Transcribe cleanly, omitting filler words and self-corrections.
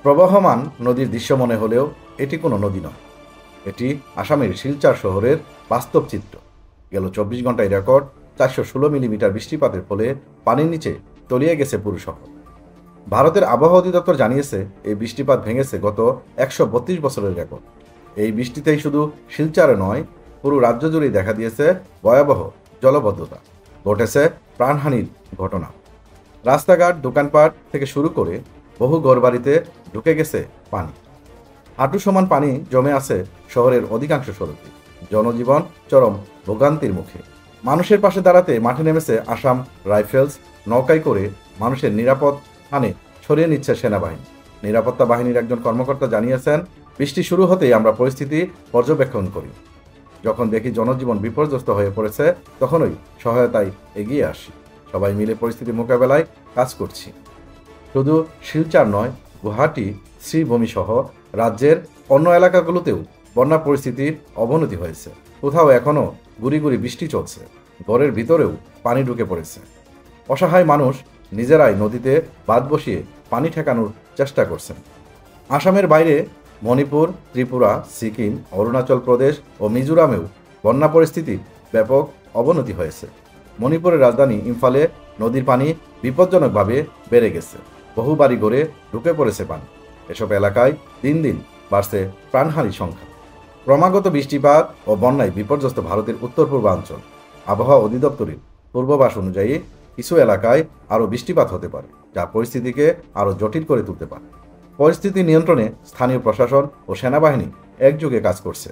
প্রবহমান নদীর দৃশ্য মনে হলেও এটি কোনো নদী নয়। এটি আসামের শিলচর শহরের বাস্তব চিত্র। গেল ২৪ ঘন্টায় রেকর্ড ৪১৬ মিলিমিটার বৃষ্টিপাতের ফলে পানির নিচে তলিয়ে গেছে পুরো শহর। ভারতের আবহাওয়া অধিদপ্তর জানিয়েছে, এই বৃষ্টিপাত ভেঙেছে গত ১৩২ বছরের রেকর্ড। এই বৃষ্টিতেই শুধু শিলচরে নয়, পুরো রাজ্য জুড়েই দেখা দিয়েছে ভয়াবহ জলবদ্ধতা, ঘটেছে প্রাণহানির ঘটনা। রাস্তাঘাট, দোকানপাট থেকে শুরু করে বহু ঘরবাড়িতে ঢুকে গেছে পানি। হাঁটু সমান পানি জমে আছে শহরের অধিকাংশ সড়কে। জনজীবন চরম ভোগান্তির মুখে। মানুষের পাশে দাঁড়াতে মাঠে নেমেছে আসাম রাইফেলস। নৌকায় করে মানুষের নিরাপদ স্থানে সরিয়ে নিচ্ছে সেনাবাহিনী। নিরাপত্তা বাহিনীর একজন কর্মকর্তা জানিয়েছেন, বৃষ্টি শুরু হতেই আমরা পরিস্থিতি পর্যবেক্ষণ করি। যখন দেখি জনজীবন বিপর্যস্ত হয়ে পড়েছে, তখনই সহায়তায় এগিয়ে আসি। সবাই মিলে পরিস্থিতি মোকাবেলায় কাজ করছি। শুধু শিলচর নয়, গুয়াহাটি, শ্রীভূমি সহ রাজ্যের অন্য এলাকাগুলোতেও বন্যা পরিস্থিতির অবনতি হয়েছে। কোথাও এখনও গুড়ি গুড়ি বৃষ্টি চলছে, ঘরের ভিতরেও পানি ঢুকে পড়েছে। অসহায় মানুষ নিজেরাই নদীতে বাঁধ বসিয়ে পানি ঠেকানোর চেষ্টা করছেন। আসামের বাইরে মণিপুর, ত্রিপুরা, সিকিম, অরুণাচল প্রদেশ ও মিজোরামেও বন্যা পরিস্থিতির ব্যাপক অবনতি হয়েছে। মণিপুরের রাজধানী ইম্ফলে নদীর পানি বিপজ্জনকভাবে বেড়ে গেছে। বহু বাড়ি ঘরে ঢুকে পড়েছে পানি। এসব এলাকায় দিন দিন বাড়ছে প্রাণহানির সংখ্যা। ক্রমাগত বৃষ্টিপাত ও বন্যায় বিপর্যস্ত ভারতের উত্তর পূর্বাঞ্চল। আবহাওয়া অধিদপ্তরের পূর্বাভাস অনুযায়ী কিছু এলাকায় আরও বৃষ্টিপাত হতে পারে, যা পরিস্থিতিকে আরও জটিল করে তুলতে পারে। পরিস্থিতি নিয়ন্ত্রণে স্থানীয় প্রশাসন ও সেনাবাহিনী একযোগে কাজ করছে।